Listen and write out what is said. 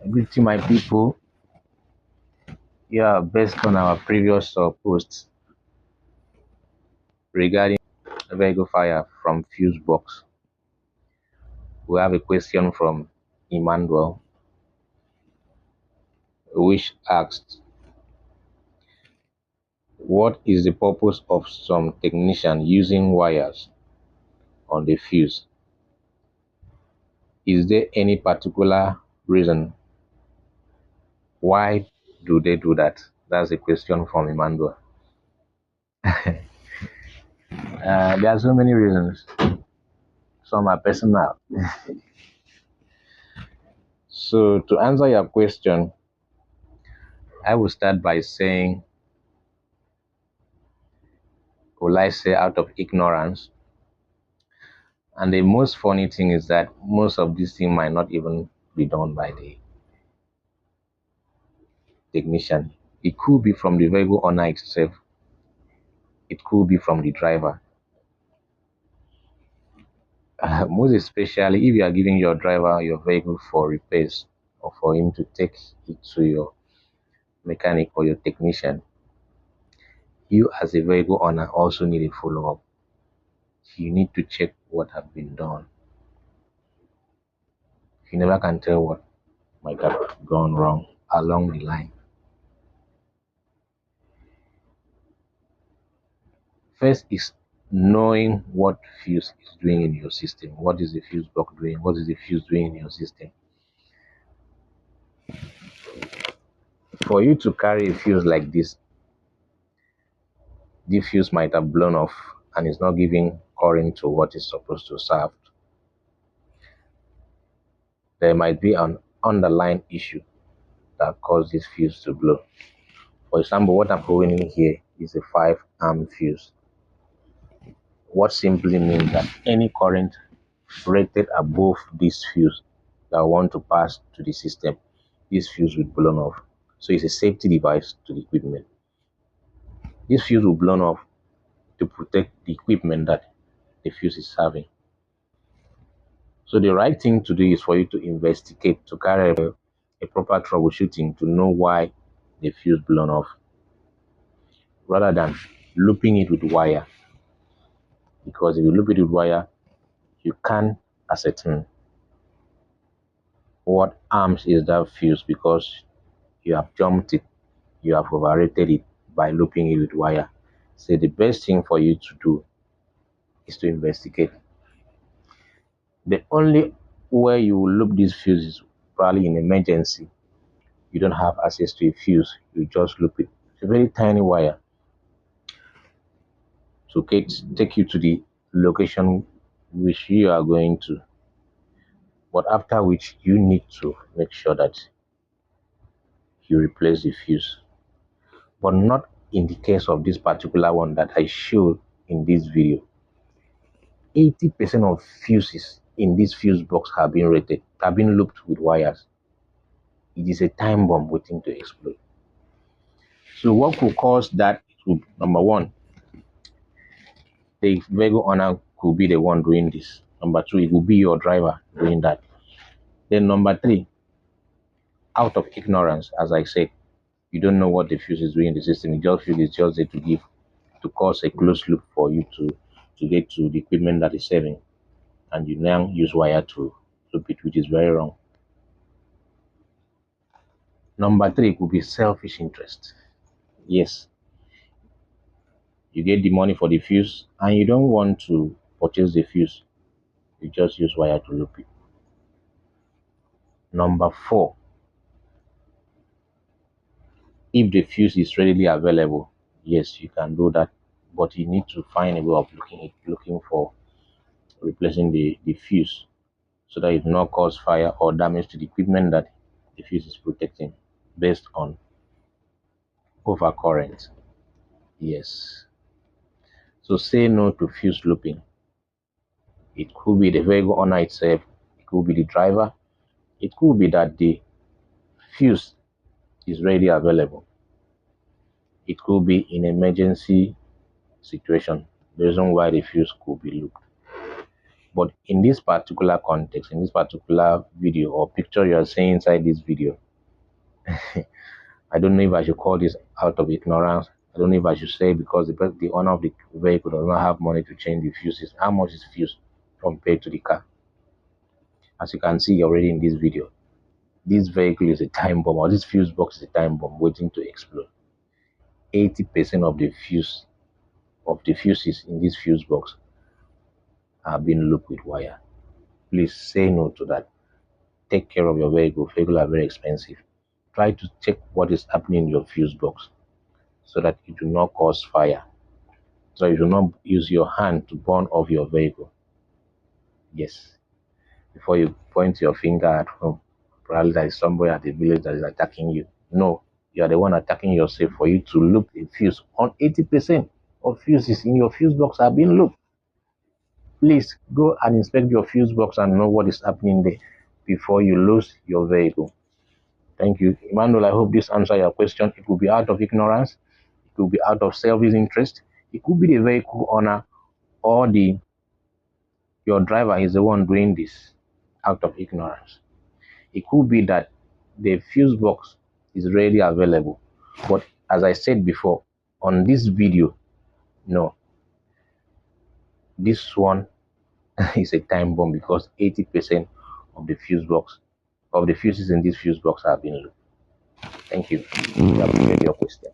Greeting my people. Yeah, based on our previous posts regarding vehicle fire from fuse box, we have a question from Emanuel, which asked, "What is the purpose of some technician using wires on the fuse? Is there any particular reason why do they do that?" That's a question from Emmanuel. There are so many reasons. Some are personal. So to answer your question, I will start by saying, will I say out of ignorance? And the most funny thing is that most of these things might not even be done by the technician. It could be from the vehicle owner itself. It could be from the driver. Most especially if you are giving your driver your vehicle for repairs or for him to take it to your mechanic or your technician, you as a vehicle owner also need a follow-up. You need to check what have been done. You never can tell what might have gone wrong along the line. First is knowing what fuse is doing in your system. What is the fuse box doing? What is the fuse doing in your system? For you to carry a fuse like this, the fuse might have blown off and is not giving current to what it's supposed to serve. There might be an underlying issue that caused this fuse to blow. For example, what I'm holding in here is a 5 amp fuse. What simply means that any current rated above this fuse that want to pass to the system, this fuse will blown off. So it's a safety device to the equipment. This fuse will blown off to protect the equipment that the fuse is serving. So the right thing to do is for you to investigate, to carry a proper troubleshooting to know why the fuse blown off, rather than looping it with wire. Because if you loop it with wire, you can't ascertain what amps is that fuse because you have jumped it, you have overrated it by looping it with wire. So the best thing for you to do is to investigate. The only way you will loop these fuses is probably in emergency. You don't have access to a fuse, you just loop it. It's a very tiny wire to take you to the location which you are going to. But after which you need to make sure that you replace the fuse. But not in the case of this particular one that I showed in this video. 80% of fuses in this fuse box have been rated, have been looped with wires. It is a time bomb waiting to explode. So what could cause that? Number one, the vehicle owner could be the one doing this. Number two, it could be your driver doing that. Then number three, out of ignorance, as I said, you don't know what the fuse is doing in the system. You just feel it's just there to cause a closed loop for you to get to the equipment that is serving, and you now use wire to loop it, which is very wrong. Number three could be selfish interest. Yes, you get the money for the fuse and you don't want to purchase the fuse, you just use wire to loop it. Number four, if the fuse is readily available, yes, you can do that, but you need to find a way of looking for replacing the fuse so that it will not cause fire or damage to the equipment that the fuse is protecting based on overcurrent. Yes. So say no to fuse looping. It could be the vehicle owner itself, it could be the driver, it could be that the fuse is readily available. It could be in emergency situation, the reason why the fuse could be looped. But in this particular context, in this particular video or picture you are seeing inside this video, I don't know if I should call this out of ignorance. I don't know if I should say because the owner of the vehicle does not have money to change the fuses. How much is fuse compared to the car? As you can see already in this video, this vehicle is a time bomb, or this fuse box is a time bomb waiting to explode. 80% of the fuses in this fuse box are being looped with wire. Please say no to that. Take care of your vehicle. Vehicles are very expensive. Try to check what is happening in your fuse box so that it will not cause fire. So you do not use your hand to burn off your vehicle. Yes. Before you point your finger at home, probably there is somebody at the village that is attacking you. No, you are the one attacking yourself for you to loop a fuse. On 80% of fuses in your fuse box are being looped. Please go and inspect your fuse box and know what is happening there before you lose your vehicle. Thank you. Emmanuel, I hope this answers your question. It could be out of ignorance. It could be out of selfish interest. It could be the vehicle owner or your driver is the one doing this out of ignorance. It could be that the fuse box is readily available. But as I said before, on this video, no, this one is a time bomb because 80% of the fuses in this fuse box have been looped. Thank you. I appreciate your question.